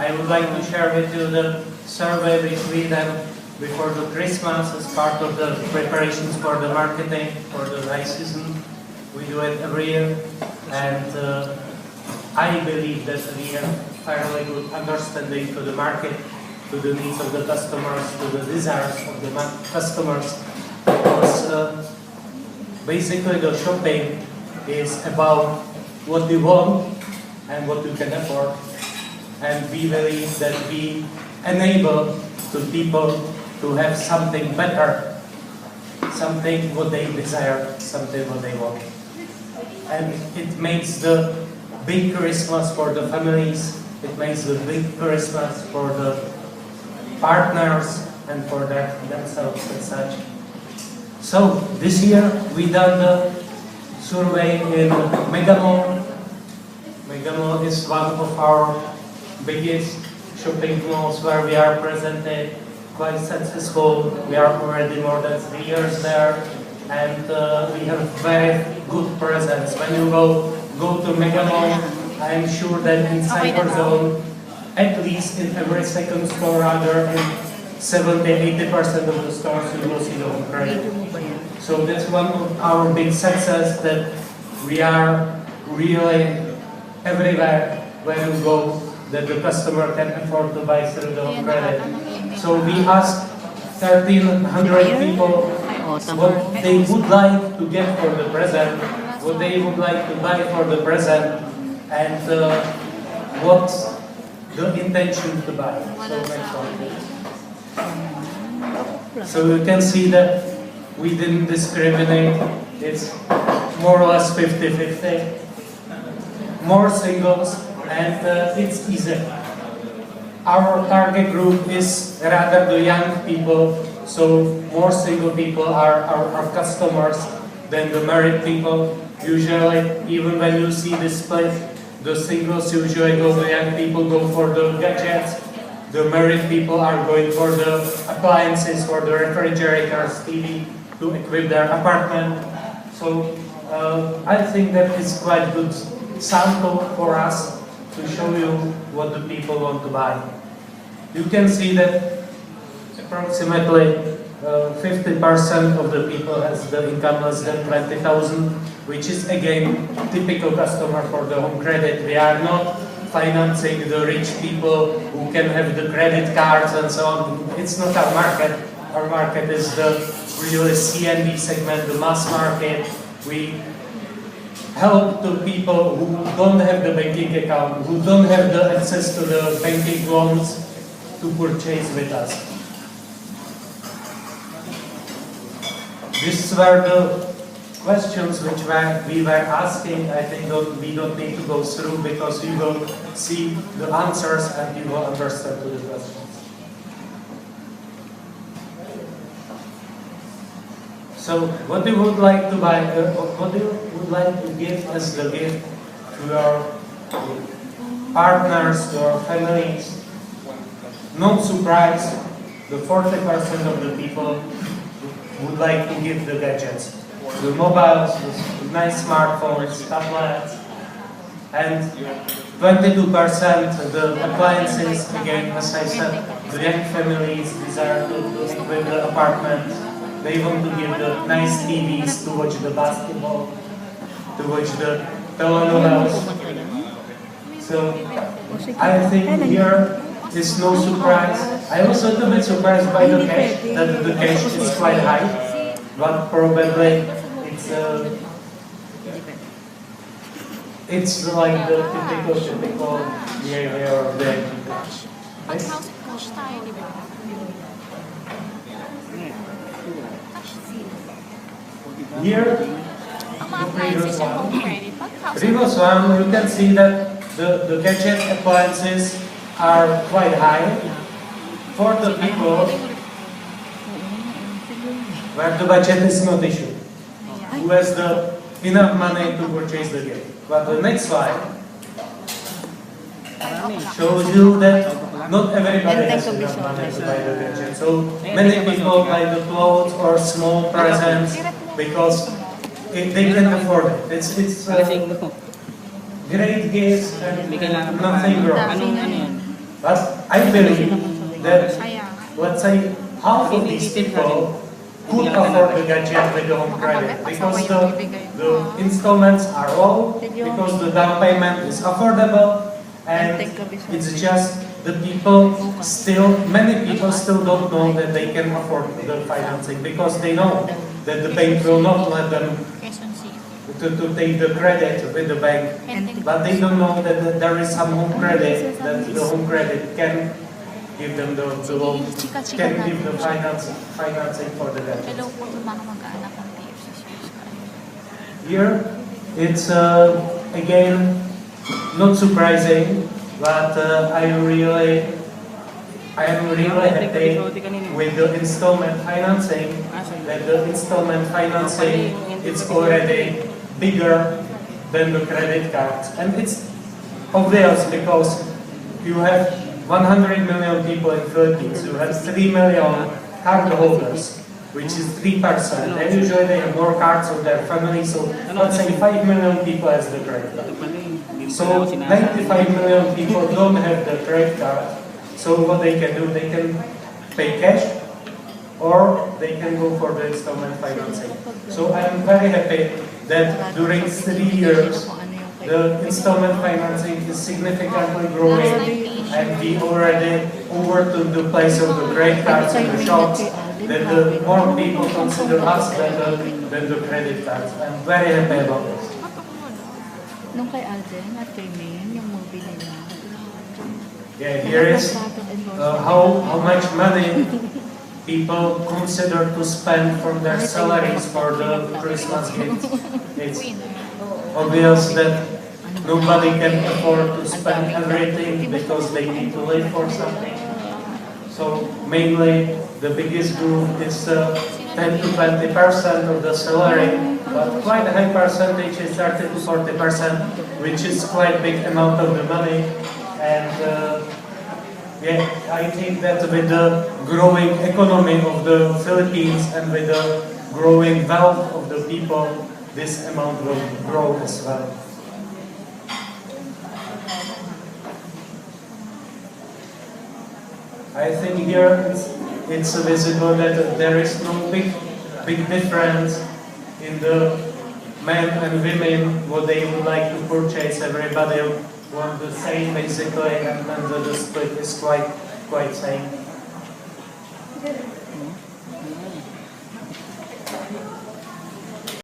I would like to share with you the survey which we done before the Christmas as part of the preparations for the marketing for the high season. We do it every year, and I believe that we have fairly good understanding to the market, to the needs of the customers, to the desires of the customers, because basically the shopping is about what you want and what you can afford, and we believe that we enable to people to have something better, something what they desire, something what they want. And it makes the big Christmas for the families, it makes the big Christmas for the partners and for themselves and such. So this year we done the survey in Megamall. Megamall is one of our biggest shopping malls where we are presented, quite successful. We are already more than 3 years there, and we have very good presence. When you go to Megamall, I am sure that in Cyberzone, at least in every second store, rather in 70–80% of the stores, you will see the home credit. So that's one of our big success, that we are really everywhere where you go, that the customer can afford to buy through the home credit. So we asked 1,300 people what they would like to get for the present, what they would like to buy for the present, and what's the intention to buy. So next one, please. So you can see that we didn't discriminate. It's more or less 50–50. More singles, and it's easy. Our target group is rather the young people, so more single people are our customers than the married people. Usually, even when you see this split, the singles usually go, the young people go for the gadgets, the married people are going for the appliances, for the refrigerators, TV, to equip their apartment. So I think that is quite good sample for us to show you what the people want to buy. You can see that approximately 50% of the people has the income less than 20,000, which is again typical customer for the home credit. We are not financing the rich people who can have the credit cards and so on. It's not our market. Our market is the really CNB segment, the mass market. We help to people who don't have the banking account, who don't have the access to the banking loans to purchase with us. These were the questions which we were asking. I think we don't need to go through, because you will see the answers and you will understand to the questions. So what you would like to buy, what you would like to give as the gift to your partners, to your families? No surprise, the 40% of the people would like to give the gadgets. The mobiles, the nice smartphones, tablets, and 22% the appliances. Again, as I said, the young families desire to equip the apartment. They want to give the nice TVs to watch the basketball, to watch the telenovelas. So I think here is no surprise. I was a little bit surprised by the cash, that the cash is quite high, but probably it's like the typical behavior of the Here, the previous one, you can see that the gadget appliances are quite high for the people where the budget is not issue, who has enough money to purchase the gift. But the next slide shows you that not everybody has enough money to buy the gadget. So many people buy the clothes or small presents because they can afford it. It's great gifts and nothing wrong. But I believe that, let's say, half of these people could afford the gadget with the home credit because the installments are low, because the down payment is affordable, and it's just the people still, many people still don't know that they can afford the financing because they know that the bank will not let them to take the credit with the bank, but they don't know that there is some home credit, that the home credit can give them the loan, can give the financing for the debt. Here, it's again not surprising, but I am really happy with the installment financing. That the installment financing it's already bigger than the credit cards, and it's obvious because you have 100 million people in Philippines. You have 3 million card holders, which is 3%, and usually they have more cards of their family. So let's say 5 million people has the credit card. So 95 million people don't have the credit card. So what they can do, they can pay cash, or they can go for the installment financing. So I am very happy that during 3 years, the installment financing is significantly growing, and we already overtook the place of the credit cards in the shops, that the more people consider us than the credit cards. I'm very happy about this. Nung kay Alden at kay Min, yung movie nila. Yeah, here is how much money people consider to spend from their salaries for the Christmas gifts. It's obvious that nobody can afford to spend everything because they need to live for something. So mainly the biggest group is 10 to 20% of the salary, but quite a high percentage is 30 to 40%, which is quite a big amount of the money. And yeah, I think that with the growing economy of the Philippines and with the growing wealth of the people, this amount will grow as well. I think here it's visible that there is no big difference in the men and women what they would like to purchase. Everybody want the same basically, and the split is quite same.